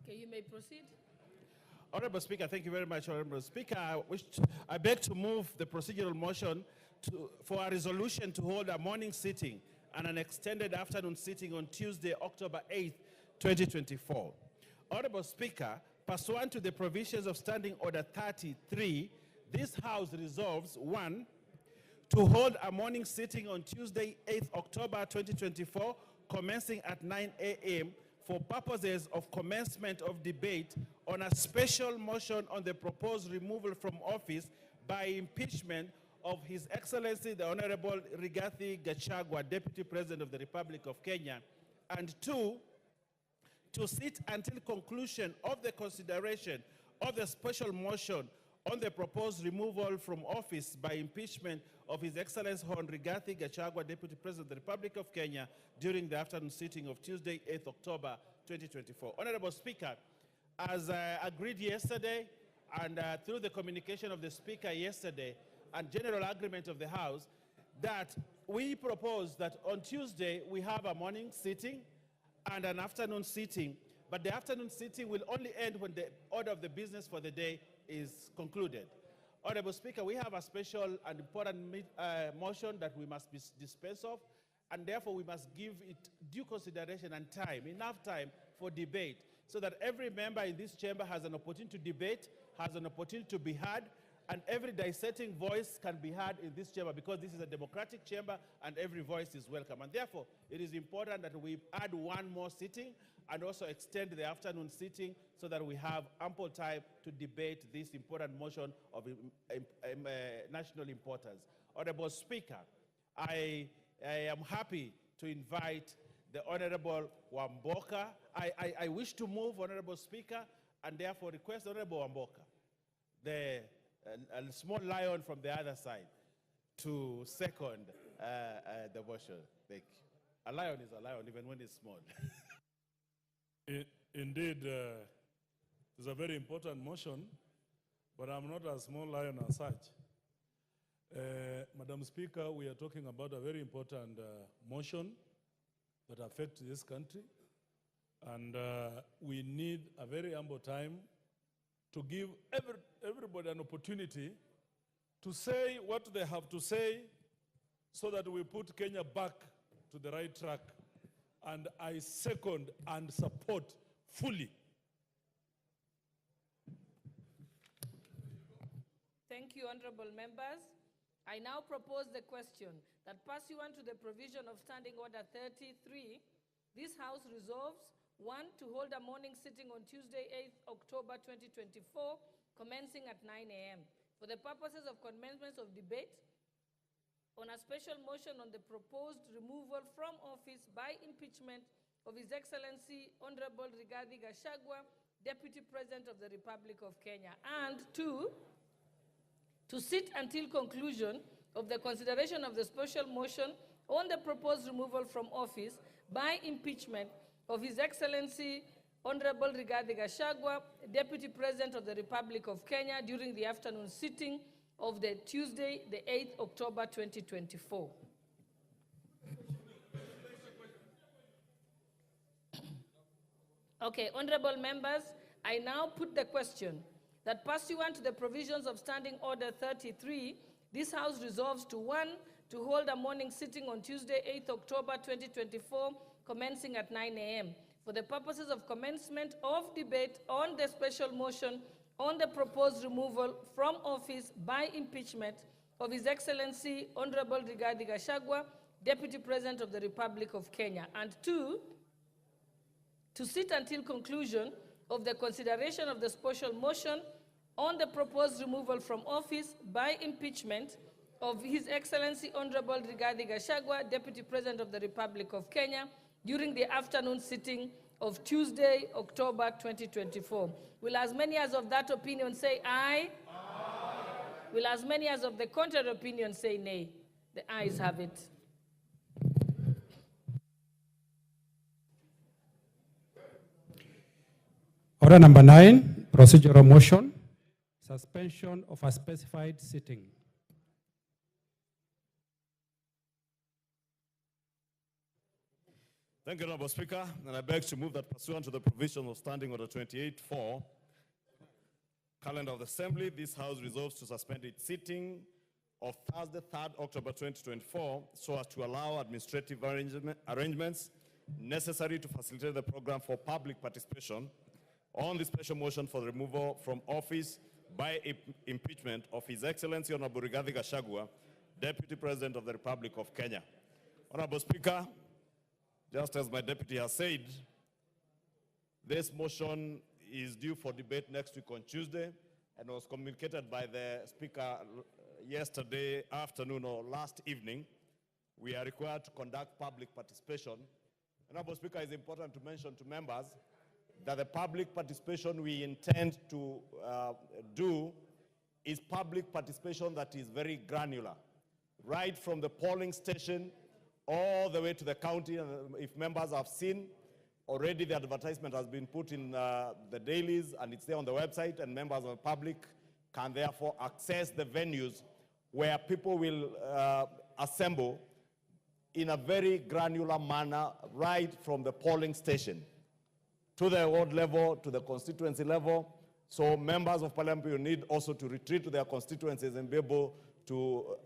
Okay, you may proceed. Honorable Speaker, thank you very much, Honorable Speaker. I beg to move the procedural motion for a resolution to hold a morning sitting and an extended afternoon sitting on Tuesday, October 8th, 2024. Honorable Speaker, pursuant to the provisions of Standing Order 33, this House resolves, 1, to hold a morning sitting on Tuesday, 8th October 2024, commencing at 9 a.m. for purposes of commencement of debate on a special motion on the proposed removal from office by impeachment of His Excellency the Honorable Rigathi Gachagua, Deputy President of the Republic of Kenya, and 2, to sit until conclusion of the consideration of the special motion on the proposed removal from office by impeachment of His Excellency Hon Rigathi Gachagua, Deputy President of the Republic of Kenya, during the afternoon sitting of Tuesday, 8th October 2024. Honorable Speaker, as agreed yesterday and through the communication of the Speaker yesterday and general agreement of the House, that we propose that on Tuesday we have a morning sitting and an afternoon sitting, but the afternoon sitting will only end when the order of the business for the day is concluded. Honorable Speaker, we have a special and important motion that we must dispense of, and therefore we must give it due consideration and time, enough time for debate, so that every member in this chamber has an opportunity to debate, has an opportunity to be heard, and every dissecting voice can be heard in this chamber, because this is a democratic chamber and every voice is welcome. And therefore, it is important that we add one more sitting and also extend the afternoon sitting so that we have ample time to debate this important motion of national importance. Honorable Speaker, I am happy to invite the Honorable Wamboka. I wish to move, Honorable Speaker, and therefore request Honorable Wamboka, the a small lion from the other side, to second the motion. Thank you. A lion is a lion, even when it's small. Indeed, it's a very important motion, but I'm not a small lion as such. Madam Speaker, we are talking about a very important motion that affects this country, and we need a very ample time to give everybody an opportunity to say what they have to say so that we put Kenya back to the right track. And I second and support fully. Thank you, honorable members. I now propose the question that pursuant to the provision of Standing Order 33, this House resolves, 1, to hold a morning sitting on Tuesday, 8th October 2024, commencing at 9 a.m. for the purposes of commencement of debate on a special motion on the proposed removal from office by impeachment of His Excellency Honorable Rigathi Gachagua, Deputy President of the Republic of Kenya, and 2, to sit until conclusion of the consideration of the special motion on the proposed removal from office by impeachment of His Excellency Honorable Rigathi Gachagua, Deputy President of the Republic of Kenya, during the afternoon sitting of the Tuesday, the 8th October 2024. Okay, honorable members, I now put the question that pursuant to the provisions of Standing Order 33, this House resolves to 1, to hold a morning sitting on Tuesday, 8th October 2024, commencing at 9 a.m. for the purposes of commencement of debate on the special motion on the proposed removal from office by impeachment of His Excellency Honorable Rigathi Gachagua, Deputy President of the Republic of Kenya, and 2, to sit until conclusion of the consideration of the special motion on the proposed removal from office by impeachment of His Excellency Honorable Rigathi Gachagua, Deputy President of the Republic of Kenya, during the afternoon sitting of Tuesday, October 2024. Will as many as of that opinion say aye? Aye. Will as many as of the contrary opinion say nay? The ayes have it. Order number 9, procedural motion, suspension of a specified sitting. Thank you, Honorable Speaker. And I beg to move that pursuant to the provision of Standing Order 28.4, calendar of the Assembly, this House resolves to suspend its sitting of Thursday, 3rd October 2024, so as to allow administrative arrangements necessary to facilitate the program for public participation on the special motion for the removal from office by impeachment of His Excellency Honorable Rigathi Gachagua, Deputy President of the Republic of Kenya. Honorable Speaker, just as my deputy has said, this motion is due for debate next week on Tuesday and was communicated by the Speaker yesterday afternoon or last evening. We are required to conduct public participation. Honorable Speaker, it's important to mention to members that the public participation we intend to do is public participation that is very granular, right from the polling station all the way to the county. And if members have seen, already the advertisement has been put in the dailies and it's there on the website, and members of the public can therefore access the venues where people will assemble in a very granular manner, right from the polling station to the ward level, to the constituency level. So members of parliament will need also to retreat to their constituencies and be able to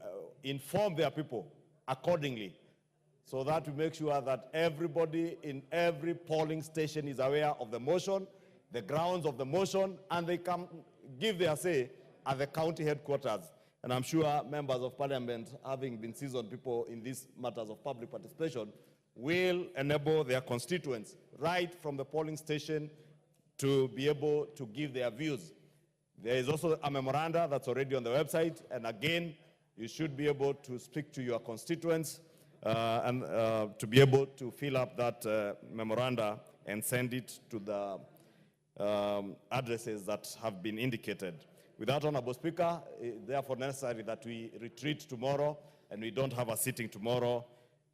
inform their people accordingly, so that we make sure that everybody in every polling station is aware of the motion, the grounds of the motion, and they can give their say at the county headquarters. And I'm sure members of parliament, having been seasoned people in these matters of public participation, will enable their constituents right from the polling station to be able to give their views. There is also a memoranda that's already on the website, and again, you should be able to speak to your constituents and to be able to fill up that memoranda and send it to the addresses that have been indicated. With that, Honorable Speaker, it's therefore necessary that we retreat tomorrow and we don't have a sitting tomorrow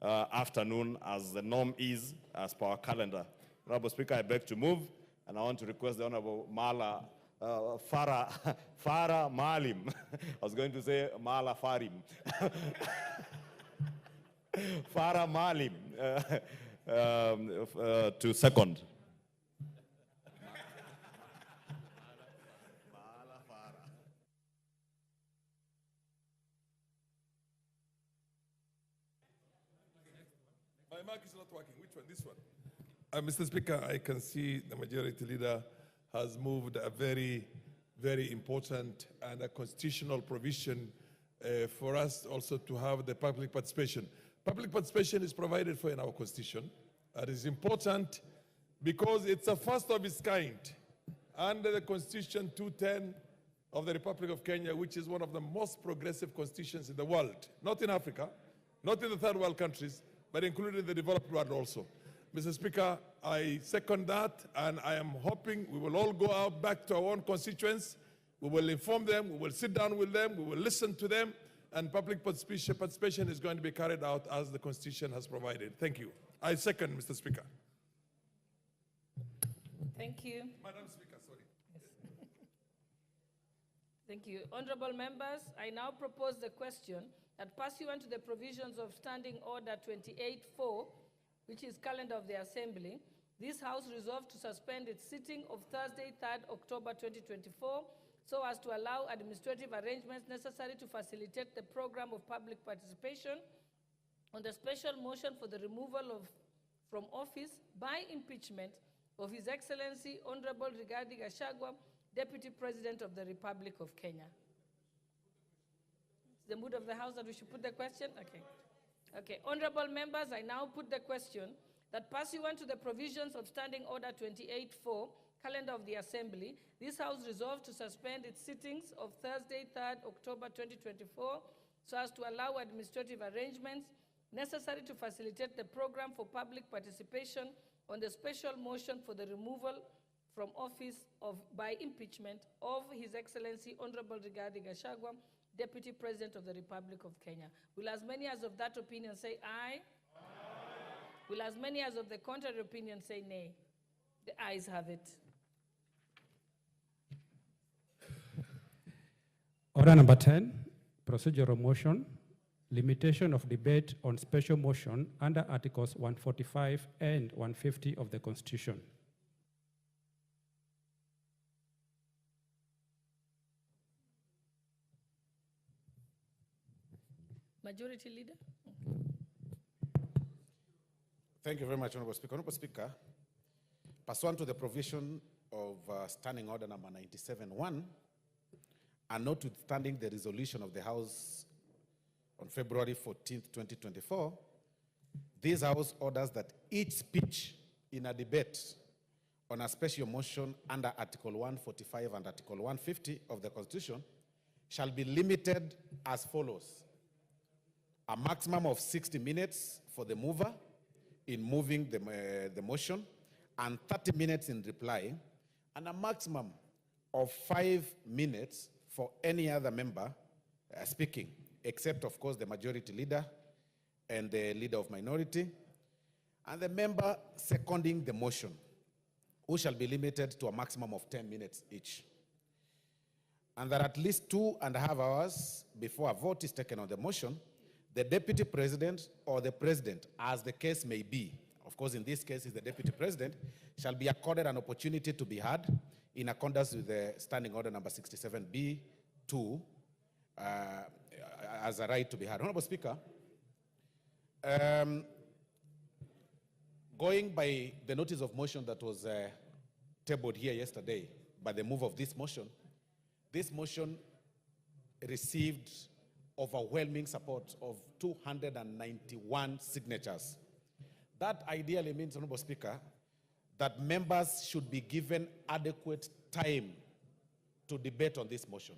afternoon as the norm is as per our calendar. Honorable Speaker, I beg to move, and I want to request the Honorable Farah Maalim. I was going to say Mala Farim. Farah Maalim to second. My mic is not working. Which one? This one. Mr. Speaker, I can see the majority leader has moved a very, very important and a constitutional provision for us also to have the public participation. Public participation is provided for in our constitution. That is important because it's a first of its kind under the Constitution 210 of the Republic of Kenya, which is one of the most progressive constitutions in the world, not in Africa, not in the third world countries, but including the developed world also. Mr. Speaker, I second that, and I am hoping we will all go out back to our own constituents. We will inform them, we will sit down with them, we will listen to them, and public participation is going to be carried out as the Constitution has provided. Thank you. I second, Mr. Speaker. Thank you. Madam Speaker, sorry. Yes. Thank you. Honorable members, I now propose the question that pursuant to the provisions of Standing Order 28.4, which is calendar of the Assembly, this House resolved to suspend its sitting of Thursday, 3rd October 2024, so as to allow administrative arrangements necessary to facilitate the program of public participation on the special motion for the removal from office by impeachment of His Excellency Honorable Rigathi Gachagua, Deputy President of the Republic of Kenya. It's the mood of the House that we should put the question? Okay. Okay. Honorable members, I now put the question that pursuant to the provisions of Standing Order 28.4, calendar of the Assembly, this House resolved to suspend its sittings of Thursday, 3rd October 2024, so as to allow administrative arrangements necessary to facilitate the program for public participation on the special motion for the removal from office by impeachment of His Excellency Honorable Rigathi Gachagua, Deputy President of the Republic of Kenya. Will as many as of that opinion say aye? Aye. Will as many as of the contrary opinion say nay? The ayes have it. Order number 10, procedural motion, limitation of debate on special motion under Articles 145 and 150 of the Constitution. Majority Leader? Thank you very much, Honorable Speaker. Honorable Speaker, pursuant to the provision of Standing Order number 97-1, and notwithstanding the resolution of the House on February 14th, 2024, this House orders that each speech in a debate on a special motion under Article 145 and Article 150 of the Constitution shall be limited as follows. A maximum of 60 minutes for the mover in moving the motion, and 30 minutes in replying, and a maximum of 5 minutes for any other member speaking, except, of course, the majority leader and the leader of minority, and the member seconding the motion, who shall be limited to a maximum of 10 minutes each. And that at least 2.5 hours before a vote is taken on the motion, the deputy president or the president, as the case may be, of course in this case is the deputy president, shall be accorded an opportunity to be heard in accordance with the Standing Order number 67B2 as a right to be heard. Honorable Speaker, going by the notice of motion that was tabled here yesterday by the move of this motion received overwhelming support of 291 signatures. That ideally means, Honorable Speaker, that members should be given adequate time to debate on this motion.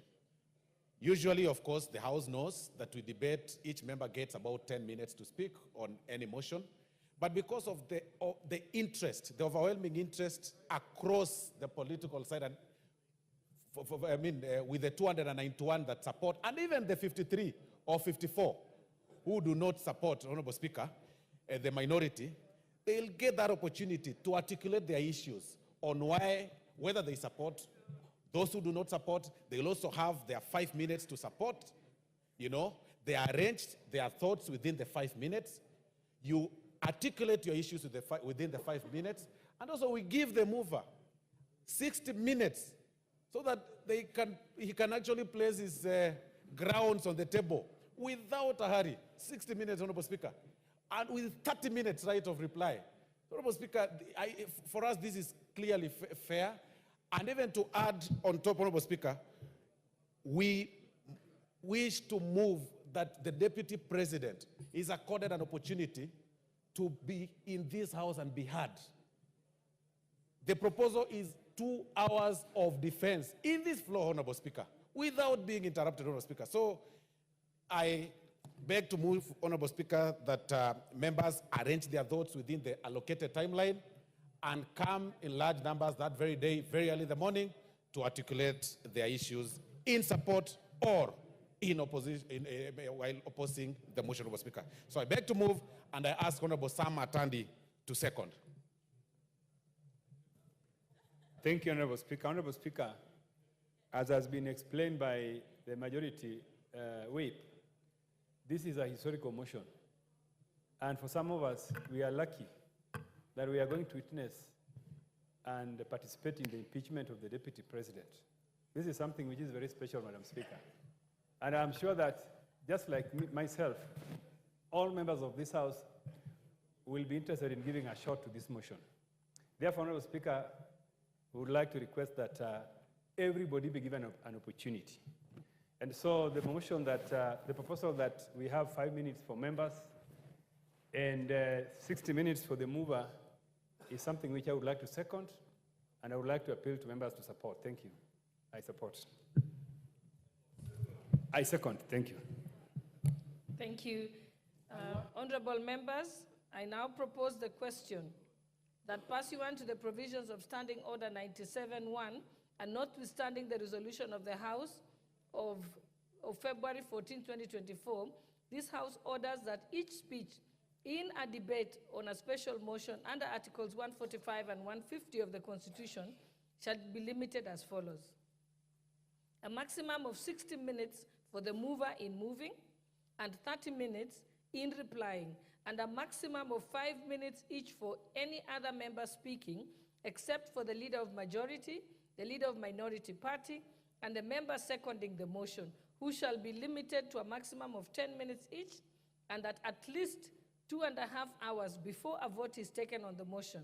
Usually, of course, the House knows that we debate, each member gets about 10 minutes to speak on any motion. But because of the interest, the overwhelming interest across the political side, and with the 291 that support, and even the 53 or 54 who do not support, Honorable Speaker, the minority, they'll get that opportunity to articulate their issues on whether they support. Those who do not support, they'll also have their 5 minutes to support. You know, they arranged their thoughts within the 5 minutes. You articulate your issues within the 5 minutes, and also we give the mover 60 minutes so that he can actually place his grounds on the table without a hurry. 60 minutes, Honorable Speaker, and with 30 minutes right of reply. Honorable Speaker, for us this is clearly fair. And even to add on top, Honorable Speaker, we wish to move that the Deputy President is accorded an opportunity to be in this House and be heard. The proposal is 2 hours of defense in this floor, Honorable Speaker, without being interrupted, Honorable Speaker. So I beg to move, Honorable Speaker, that members arrange their votes within the allocated timeline and come in large numbers that very day, very early in the morning, to articulate their issues in support or in opposition, while opposing the motion, Honorable Speaker. So I beg to move, and I ask Honorable Sam Atandi to second. Thank you, Honorable Speaker. Honorable Speaker, as has been explained by the majority whip, this is a historical motion. And for some of us, we are lucky that we are going to witness and participate in the impeachment of the Deputy President. This is something which is very special, Madam Speaker. And I'm sure that, just like myself, all members of this House will be interested in giving a shot to this motion. Therefore, Honorable Speaker, we would like to request that everybody be given an opportunity. And so the motion that, the proposal that we have 5 minutes for members and 60 minutes for the mover is something which I would like to second, and I would like to appeal to members to support. Thank you. I support. I second. Thank you. Thank you. Honorable members, I now propose the question that pursuant to the provisions of Standing Order 97-1, and notwithstanding the resolution of the House of February 14, 2024, this House orders that each speech in a debate on a special motion under Articles 145 and 150 of the Constitution shall be limited as follows. A maximum of 60 minutes for the mover in moving, and 30 minutes in replying, and a maximum of 5 minutes each for any other member speaking, except for the leader of majority, the leader of minority party, and the member seconding the motion, who shall be limited to a maximum of 10 minutes each, and that at least 2.5 hours before a vote is taken on the motion,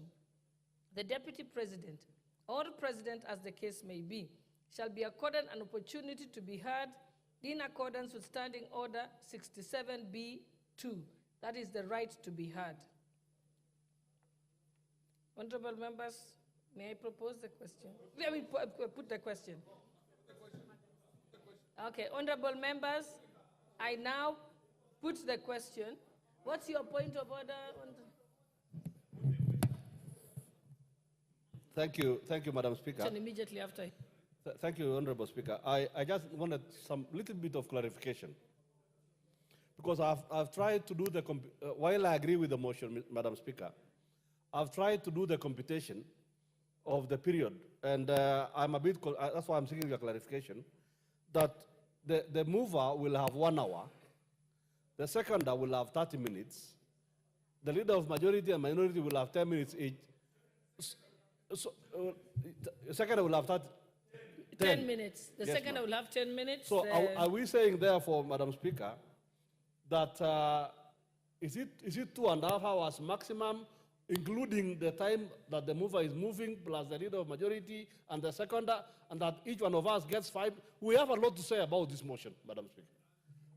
the deputy president, or president as the case may be, shall be accorded an opportunity to be heard in accordance with Standing Order 67B2. That is the right to be heard. Honorable members, may I propose the question? Let me put the question. Okay, honorable members, I now put the question. What's your point of order? Thank you, Madam Speaker. Immediately after. Thank you, Honorable Speaker. I just wanted some little bit of clarification. Because I've tried to do the, while I agree with the motion, Madam Speaker, I've tried to do the computation of the period. And I'm a bit, that's why I'm seeking your clarification, that the mover will have 1 hour, the seconder will have 30 minutes, the leader of majority and minority will have 10 minutes each. So, seconder will have 10 minutes. The yes, seconder will have 10 minutes. So are we saying, therefore, Madam Speaker, that is it 2.5 hours maximum, including the time that the mover is moving, plus the leader of majority and the seconder, and that each one of us gets 5? We have a lot to say about this motion, Madam Speaker.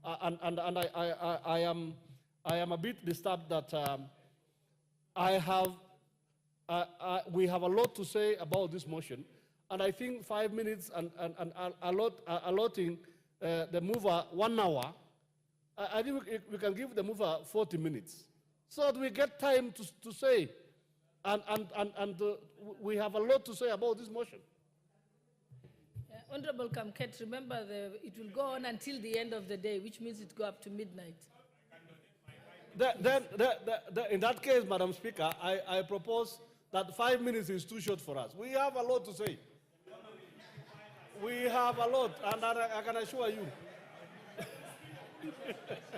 I am a bit disturbed that we have a lot to say about this motion, and I think 5 minutes and allotting the mover 1 hour, I think we can give the mover 40 minutes, so that we get time to say, and we have a lot to say about this motion. Honorable Kamket, remember it will go on until the end of the day, which means it go up to midnight. In that case, Madam Speaker, I propose that 5 minutes is too short for us. We have a lot to say. We have a lot, and I can assure you.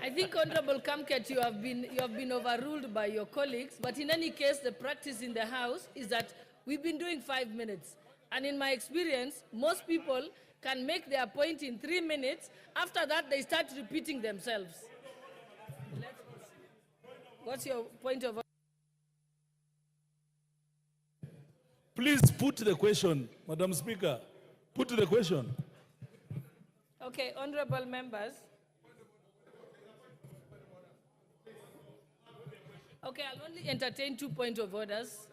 I think, Honorable Kamket, you have been overruled by your colleagues, but in any case, the practice in the House is that we've been doing 5 minutes. And in my experience, most people can make their point in 3 minutes. After that, they start repeating themselves. What's your point of order? Please put the question, Madam Speaker. Put the question. Okay, honorable members. Okay, I'll only entertain 2 points of orders.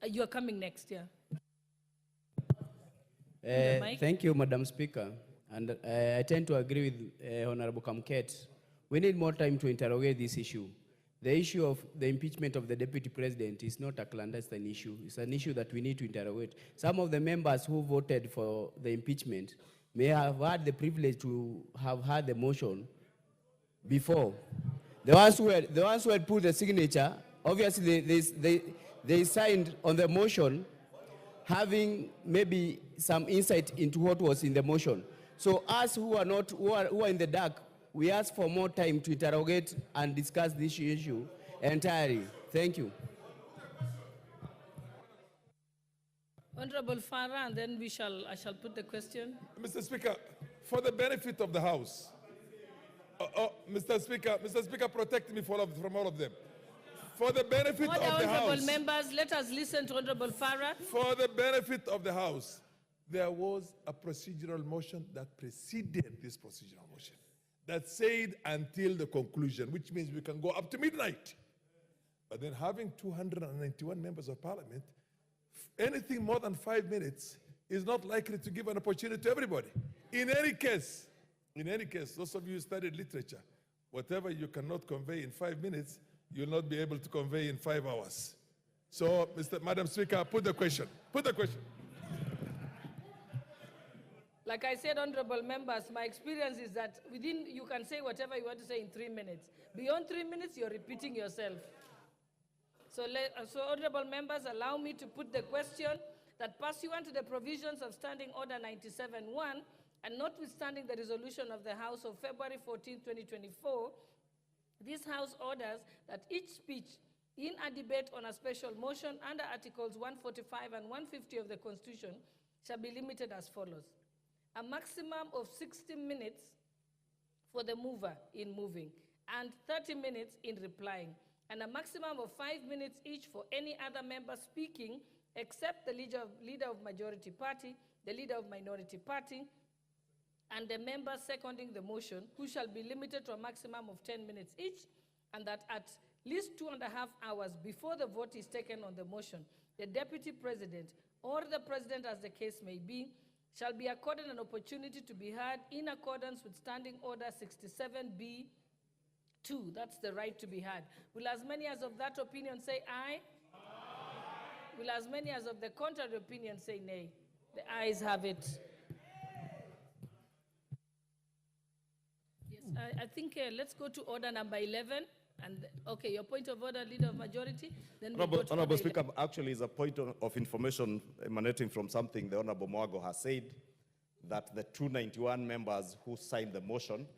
You are coming next, yeah. Thank you, Madam Speaker. And I tend to agree with Honorable Kamket. We need more time to interrogate this issue. The issue of the impeachment of the Deputy President is not a clandestine issue. It's an issue that we need to interrogate. Some of the members who voted for the impeachment may have had the privilege to have had the motion before. The ones who had put the signature, obviously they signed on the motion having maybe some insight into what was in the motion. So us who are in the dark, we ask for more time to interrogate and discuss this issue entirely. Thank you. Honorable Farah, and then I shall put the question. Mr. Speaker, for the benefit of the House, Mr. Speaker, protect me from all of them. For the benefit of the House. Honorable members, let us listen to Honorable Farah. For the benefit of the House, there was a procedural motion that preceded this procedural motion that said until the conclusion, which means we can go up to midnight. But then having 291 members of parliament, anything more than 5 minutes is not likely to give an opportunity to everybody. In any case, those of you who studied literature, whatever you cannot convey in 5 minutes, you'll not be able to convey in 5 hours. So, Madam Speaker, put the question. Put the question. Like I said, honorable members, my experience is that you can say whatever you want to say in 3 minutes. Beyond 3 minutes, you're repeating yourself. So honorable members, allow me to put the question that pursuant to the provisions of Standing Order 97.1, And notwithstanding the resolution of the House of February 14, 2024, this House orders that each speech in a debate on a special motion under Articles 145 and 150 of the Constitution shall be limited as follows. A maximum of 60 minutes for the mover in moving, and 30 minutes in replying, and a maximum of 5 minutes each for any other member speaking, except the leader of majority party, the leader of minority party, and the member seconding the motion, who shall be limited to a maximum of 10 minutes each, and that at least 2.5 hours before the vote is taken on the motion, the deputy president or the president, as the case may be, shall be accorded an opportunity to be heard in accordance with Standing Order 67B2. That's the right to be heard. Will as many as of that opinion say aye? Aye. Will as many as of the contrary opinion say nay? The ayes have it. Yes, I think let's go to order number 11. And okay, your point of order, Leader of Majority. Then we'll go to Honorable Speaker, actually is a point of information emanating from something the Honorable Mwago has said, that the 291 members who signed the motion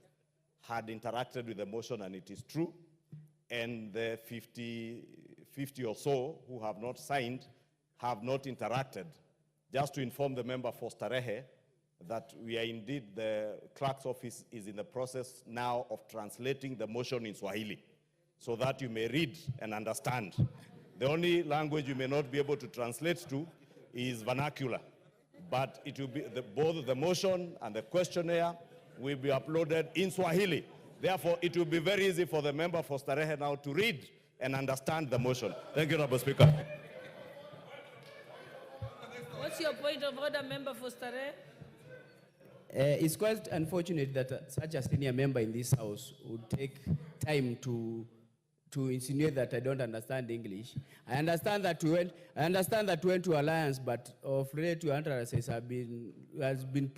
had interacted with the motion, and it is true. And the 50 or so who have not signed have not interacted. Just to inform the member for Starehe that we are indeed, the clerk's office is in the process now of translating the motion in Swahili, so that you may read and understand. The only language you may not be able to translate to is vernacular, but it will be both the motion and the questionnaire will be uploaded in Swahili. Therefore, it will be very easy for the member for Starehe now to read and understand the motion. Thank you, Honorable Speaker. What's your point of order, member for Starehe? It's quite unfortunate that such a senior member in this House would take time to insinuate that I don't understand English. I understand that we went to alliance, but of late your utterances has been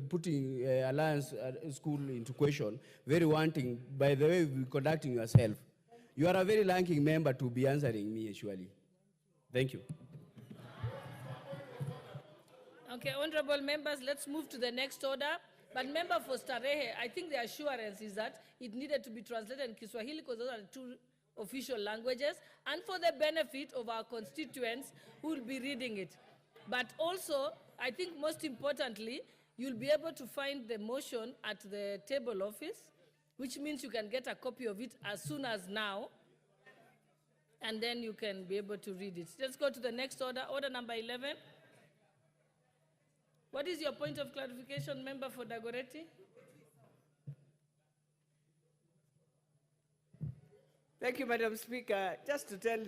putting alliance school into question, very wanting by the way you're conducting yourself. You are a very ranking member to be answering me, surely. Thank you. Okay, honorable members, let's move to the next order. But member for Starehe, I think the assurance is that it needed to be translated in Kiswahili because those are the two official languages, and for the benefit of our constituents who will be reading it. But also, I think most importantly, you'll be able to find the motion at the table office, which means you can get a copy of it as soon as now, and then you can be able to read it. Let's go to the next order, order number 11. What is your point of clarification, member for Dagoretti? Thank you, Madam Speaker. Just to tell the